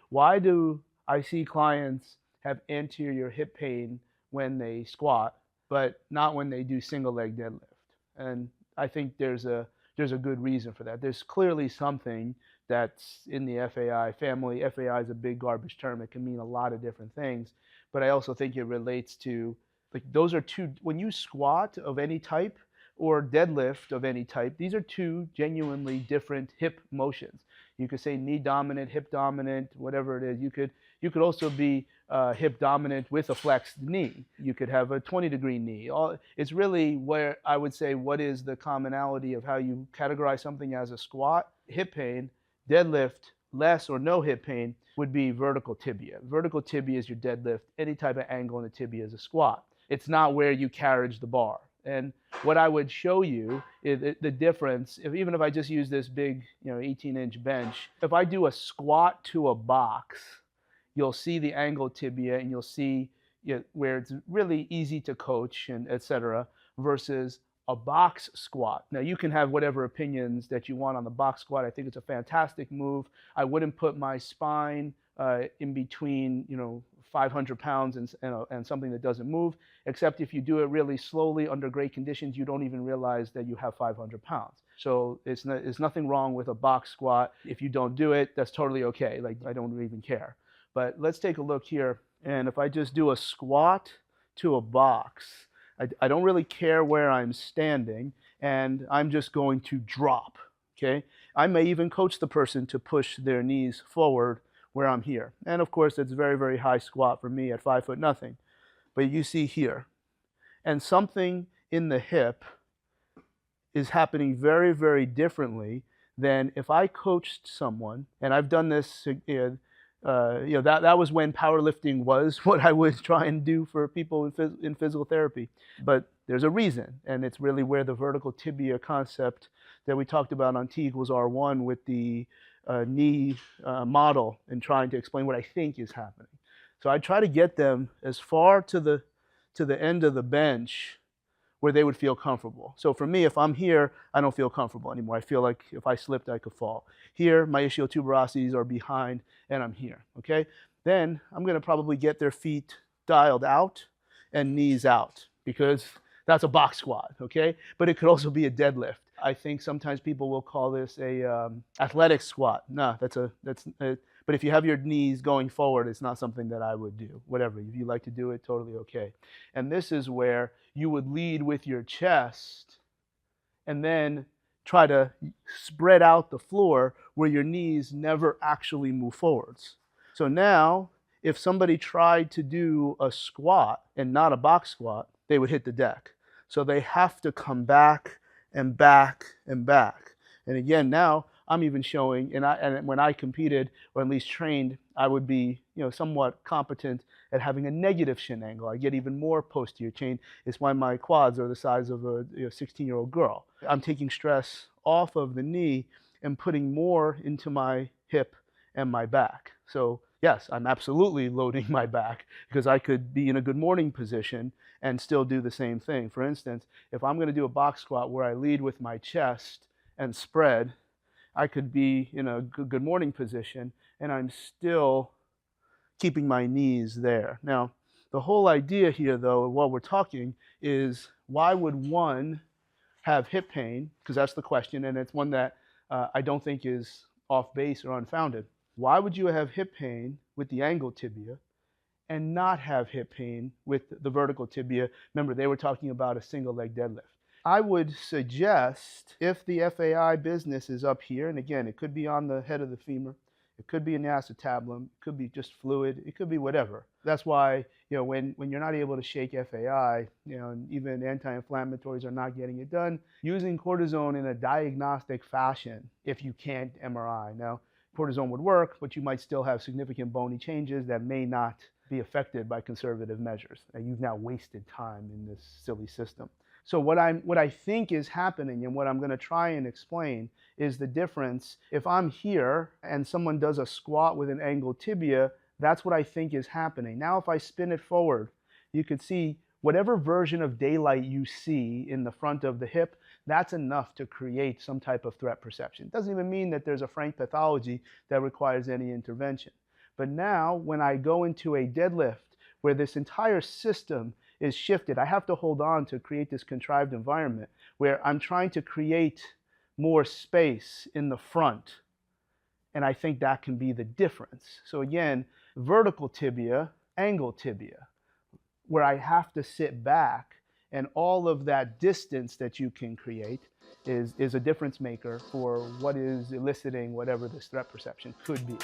Why do I see clients have anterior hip pain when they squat, but not when they do single leg deadlift? And I think there's a good reason for that. There's clearly something that's in the FAI family. FAI is a big garbage term. It can mean a lot of different things, but I also think it relates to, like, those are two, when you squat of any type or deadlift of any type, these are two genuinely different hip motions. You could say knee dominant, hip dominant, whatever it is. You could also be hip dominant with a flexed knee. You could have a 20-degree knee. It's really where I would say, what is the commonality of how you categorize something as a squat? Hip pain, deadlift, less or no hip pain would be vertical tibia. Vertical tibia is your deadlift. Any type of angle in the tibia is a squat. It's not where you carriage the bar. And what I would show you is the difference. Even if I just use this big, 18-inch bench, if I do a squat to a box, you'll see the angle tibia, and you'll see where it's really easy to coach and etc. versus a box squat. Now, you can have whatever opinions that you want on the box squat. I think it's a fantastic move. I wouldn't put my spine in between, 500 pounds and something that doesn't move, except if you do it really slowly under great conditions, you don't even realize that you have 500 pounds. So it's nothing wrong with a box squat. If you don't do it, that's totally okay. Like, I don't even care. But let's take a look here. And if I just do a squat to a box, I don't really care where I'm standing, and I'm just going to drop, okay? I may even coach the person to push their knees forward where I'm here. And of course, it's very, very high squat for me at 5'0". But you see here, and something in the hip is happening very, very differently than if I coached someone, and I've done this, that was when powerlifting was what I would try and do for people in physical therapy. But there's a reason, and it's really where the vertical tibia concept that we talked about on T equals R1 with the knee model, and trying to explain what I think is happening. So I try to get them as far to the end of the bench where they would feel comfortable. So for me, if I'm here, I don't feel comfortable anymore. I feel like if I slipped, I could fall. Here, my ischiotuberosities are behind, and I'm here, okay? Then I'm gonna probably get their feet dialed out and knees out, because that's a box squat, okay? But it could also be a deadlift. I think sometimes people will call this a athletic squat. No, but if you have your knees going forward, it's not something that I would do. Whatever, if you like to do it, totally okay. And this is where you would lead with your chest and then try to spread out the floor where your knees never actually move forwards. So now, if somebody tried to do a squat and not a box squat, they would hit the deck. So they have to come back and back and back. And again, now I'm even showing, and when I competed, or at least trained, I would be, somewhat competent at having a negative shin angle. I get even more posterior chain. It's why my quads are the size of a 16-year-old girl. I'm taking stress off of the knee and putting more into my hip and my back. So yes, I'm absolutely loading my back, because I could be in a good morning position and still do the same thing. For instance, if I'm going to do a box squat where I lead with my chest and spread, I could be in a good morning position, and I'm still keeping my knees there. Now, the whole idea here, though, while we're talking, is why would one have hip pain? Because that's the question, and it's one that I don't think is off base or unfounded. Why would you have hip pain with the angle tibia and not have hip pain with the vertical tibia? Remember, they were talking about a single leg deadlift. I would suggest, if the FAI business is up here, and again, it could be on the head of the femur, it could be in the acetabulum, it could be just fluid, it could be whatever. That's why, when you're not able to shake FAI, and even anti-inflammatories are not getting it done, using cortisone in a diagnostic fashion if you can't MRI. Now, cortisone would work, but you might still have significant bony changes that may not be affected by conservative measures. And you've now wasted time in this silly system. So what I think is happening, and what I'm going to try and explain, is the difference. If I'm here and someone does a squat with an angled tibia, that's what I think is happening. Now, if I spin it forward, you could see whatever version of daylight you see in the front of the hip, that's enough to create some type of threat perception. It doesn't even mean that there's a frank pathology that requires any intervention. But now when I go into a deadlift where this entire system is shifted, I have to hold on to create this contrived environment where I'm trying to create more space in the front. And I think that can be the difference. So again, vertical tibia, angle tibia, where I have to sit back, and all of that distance that you can create is a difference maker for what is eliciting whatever this threat perception could be.